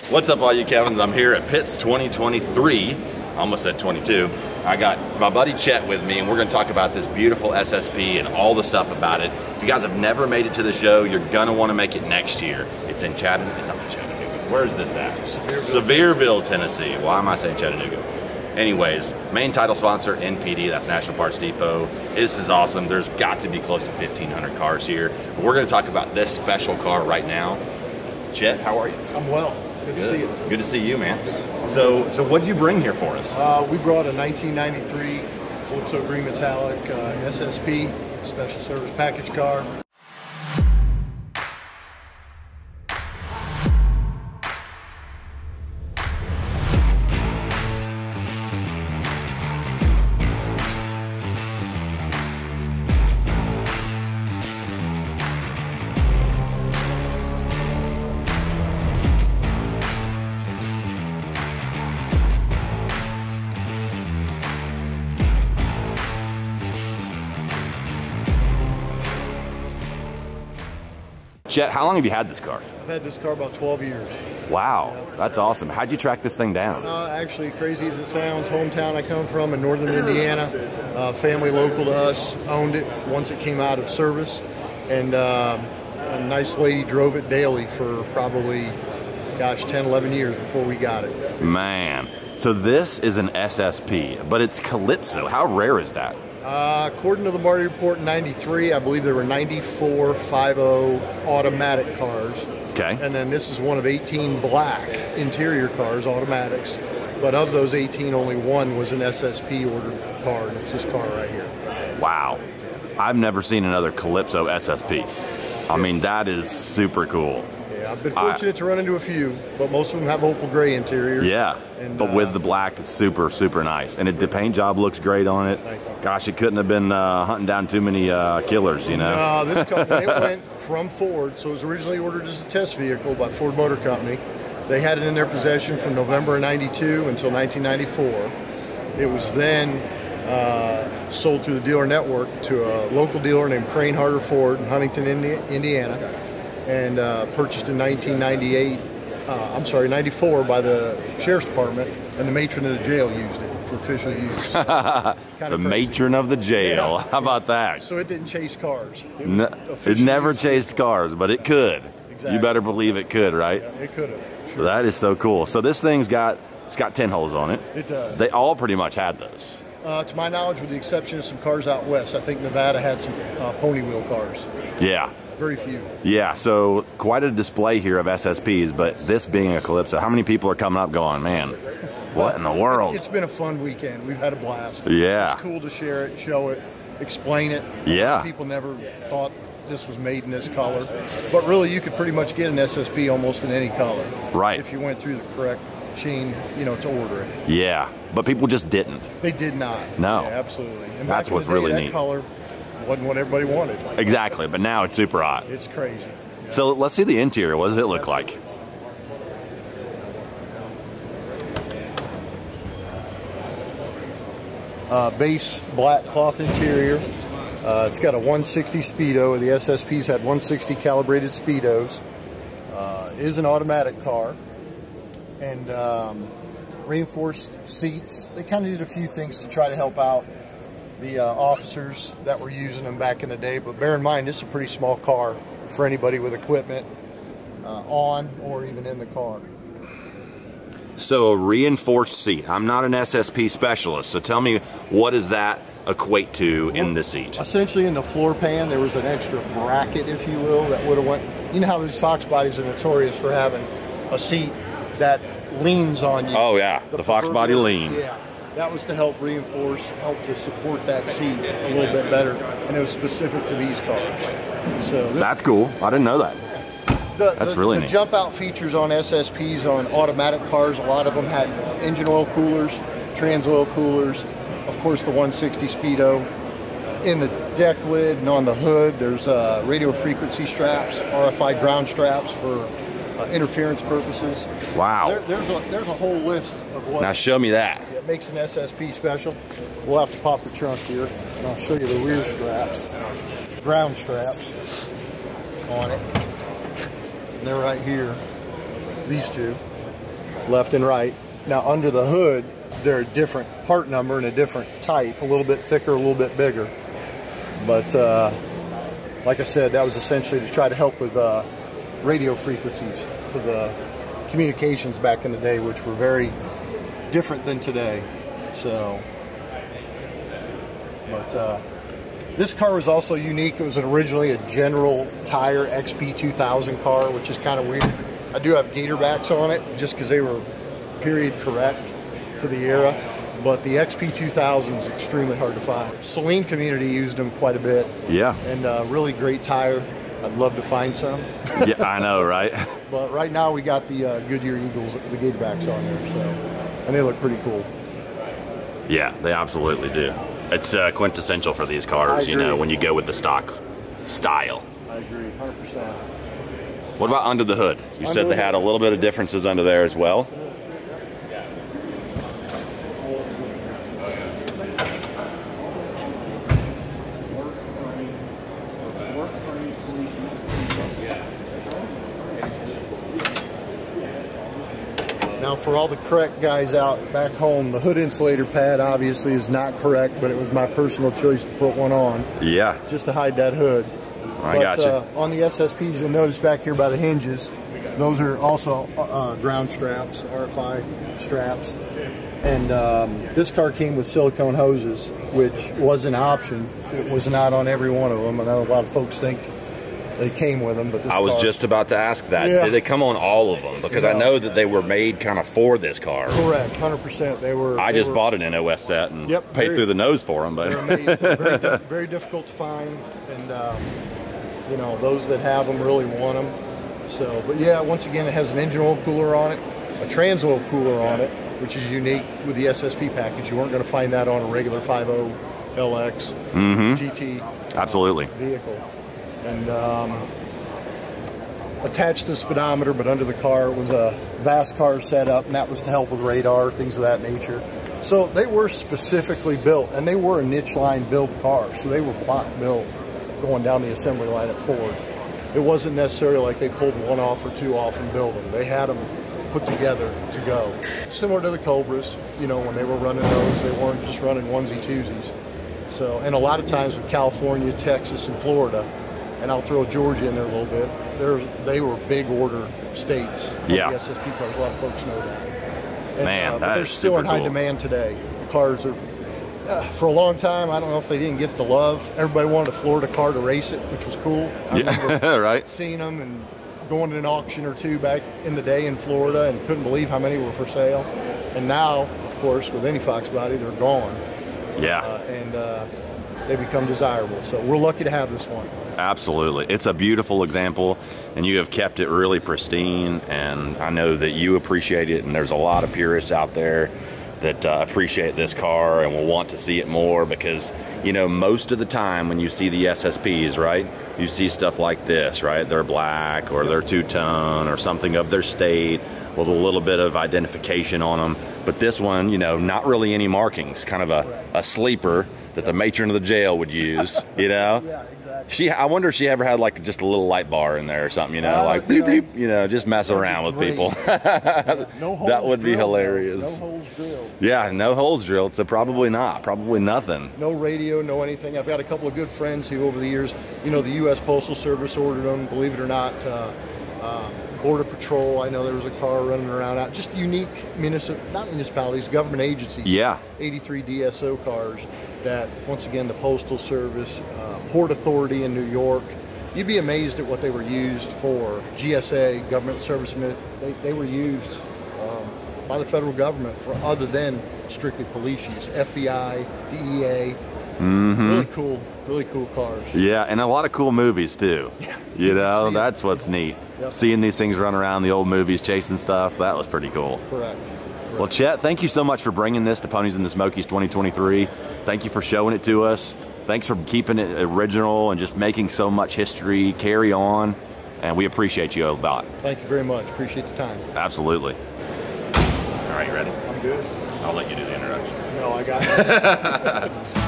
What's up, all you Kevins? I'm here at Pitts 2023. Almost said 22. I got my buddy Chet with me, and we're going to talk about this beautiful SSP and all the stuff about it. If you guys have never made it to the show, you're going to want to make it next year. It's in Chattanooga. Where's this at? Sevierville, Tennessee. Why am I saying Chattanooga? Anyways, main title sponsor, NPD, that's National Parts Depot. This is awesome. There's got to be close to 1,500 cars here. We're going to talk about this special car right now. Chet, how are you? I'm well. Good to see you. Good to see you, man. So what did you bring here for us? We brought a 1993 Calypso Green Metallic SSP, Special Service Package car. Chet, how long have you had this car? I've had this car about 12 years. Wow, that's awesome. How'd you track this thing down? Actually, crazy as it sounds, hometown I come from in northern Indiana. Family local to us owned it once it came out of service. And a nice lady drove it daily for probably, gosh, 10, 11 years before we got it. Man, so this is an SSP, but it's Calypso. How rare is that? According to the Marty Report in 93, I believe there were 94 5.0 automatic cars. Okay. And then this is one of 18 black interior cars, automatics. But of those 18, only one was an SSP ordered car, and it's this car right here. Wow. I've never seen another Calypso SSP. I mean, that is super cool. Yeah, I've been fortunate to run into a few, but most of them have opal gray interior. Yeah, and, but with the black, it's super, super nice. And the paint job looks great on it. Gosh, it couldn't have been hunting down too many killers, you know? No, this company, it went from Ford, so it was originally ordered as a test vehicle by Ford Motor Company. They had it in their possession from November of 92 until 1994. It was then sold through the dealer network to a local dealer named Crane Harder Ford in Huntington, Indiana, and purchased in 94 by the Sheriff's Department, and the matron of the jail used it for official use. The matron of the jail. Yeah. How about that? So it didn't chase cars. It never chased cars, but it could. Exactly. You better believe it could, right? Yeah, it could have. Sure. So that is so cool. So this thing's got 10 holes on it. It does. They all pretty much had those. To my knowledge, with the exception of some cars out west, I think Nevada had some pony wheel cars. Yeah. Very few. Yeah, so quite a display here of SSPs, but this being a Calypso, how many people are coming up going, man, what in the world? It's been a fun weekend. We've had a blast. Yeah. It's cool to share it, show it, explain it. Yeah. People never thought this was made in this color. But really, you could pretty much get an SSP almost in any color. Right. If you went through the correct chain, to order it. Yeah, but people just didn't. They did not. No. Yeah, absolutely. And that's what's really neat. That color wasn't what everybody wanted. Exactly, but now it's super hot. It's crazy. Yeah. So let's see the interior. What does it look like? Base black cloth interior. It's got a 160 speedo. The SSPs had 160 calibrated speedos. Is an automatic car. And reinforced seats. They kind of did a few things to try to help out the officers that were using them back in the day, but bear in mind this is a pretty small car for anybody with equipment on or even in the car. So a reinforced seat. I'm not an SSP specialist, so tell me, what does that equate to in the seat? Essentially, in the floor pan there was an extra bracket, if you will, that would have went, you know how these Foxbodies are notorious for having a seat that leans on you. Oh yeah, the Foxbody lean. Yeah. That was to help reinforce, help to support that seat a little bit better, and it was specific to these cars. So that's cool. I didn't know that. That's really neat. The jump out features on SSPs on automatic cars, a lot of them had engine oil coolers, trans oil coolers, of course the 160 speedo. In the deck lid and on the hood, there's radio frequency straps, RFI ground straps for interference purposes. Wow. There's a whole list of what. Now show me that. Makes an SSP special. We'll have to pop the trunk here, and I'll show you the rear straps, ground straps on it. And they're right here, these two. left and right. Now under the hood, they're a different part number and a different type, a little bit thicker, a little bit bigger. But like I said, that was essentially to try to help with radio frequencies for the communications back in the day, which were very different than today. So, but this car was also unique. It was originally a General Tire XP 2000 car, which is kind of weird. I do have gator backs on it just because they were period correct to the era, but the XP 2000 is extremely hard to find. Saline community used them quite a bit. Yeah. And really great tire. I'd love to find some. Yeah, I know, right? But right now we got the Goodyear Eagles, the gator backs on there, so, and they look pretty cool. Yeah, they absolutely do. It's quintessential for these cars, you know, when you go with the stock style. I agree, 100%. What about under the hood? You said they had a little bit of differences under there as well. Now, for all the correct guys out back home, the hood insulator pad obviously is not correct, but it was my personal choice to put one on. Yeah. Just to hide that hood. I got you. On the SSPs, you'll notice back here by the hinges, those are also ground straps, RFI straps. And this car came with silicone hoses, which was an option. It was not on every one of them. I know a lot of folks think they came with them, but this I was just about to ask that. Yeah. Did they come on all of them? Because I know that they were made kind of for this car. Correct, 100%. They were. I just bought an NOS set and paid through the nose for them, but very, very difficult to find, and you know, those that have them really want them. So, but yeah, once again, it has an engine oil cooler on it, a trans oil cooler on it, which is unique with the SSP package. You weren't going to find that on a regular 5.0 LX GT absolutely vehicle. And attached to the speedometer, but under the car was a VASCAR setup, and that was to help with radar, things of that nature. So they were specifically built, and they were a niche line build car, so they were block built going down the assembly line at Ford. It wasn't necessarily like they pulled one off or two off and built them. They had them put together to go. Similar to the Cobras, you know, when they were running those, they weren't just running onesie twosies. So, and a lot of times with California, Texas, and Florida, and I'll throw Georgia in there a little bit, they were big order states. Yeah. The SSP cars, a lot of folks know that. And, Man, that they're is still super in high cool. demand today. The cars are, for a long time, I don't know if they didn't get the love. Everybody wanted a Florida car to race it, which was cool. I remember right. seeing them and going to an auction or two back in the day in Florida and couldn't believe how many were for sale. And now, of course, with any Foxbody, they're gone. Yeah. And they become desirable. So we're lucky to have this one. Absolutely. It's a beautiful example, and you have kept it really pristine, and I know that you appreciate it, and there's a lot of purists out there that appreciate this car and will want to see it more because, you know, most of the time when you see the SSPs, right, you see stuff like this, right? They're black or they're two-tone or something of their state with a little bit of identification on them. But this one, you know, not really any markings, kind of a sleeper that the matron of the jail would use, you know? Yeah, exactly. I wonder if she ever had like just a little light bar in there or something, you know, like beep, beep, you know, just mess around with people. No holes that would be drilled, hilarious. No holes drilled. Yeah, no holes drilled, so probably not, probably nothing. No radio, no anything. I've got a couple of good friends who over the years, you know, the U.S. Postal Service ordered them, believe it or not. Border Patrol, I know there was a car running around out, just unique not municipalities, government agencies. Yeah. 83 DSO cars that, once again, the Postal Service, Port Authority in New York, you'd be amazed at what they were used for. GSA, government service, they were used by the federal government for other than strictly police use. FBI, DEA, really cool cars. Yeah, and a lot of cool movies too. Yeah. You know, that's what's neat. Yep. Seeing these things run around, the old movies, chasing stuff, that was pretty cool. Correct. Well, Chet, thank you so much for bringing this to Ponies and the Smokies 2023. Thank you for showing it to us. Thanks for keeping it original and just making so much history carry on. And we appreciate you a lot. Thank you very much. Appreciate the time. Absolutely. All right, you ready? I'm good. I'll let you do the introduction. No, I got it.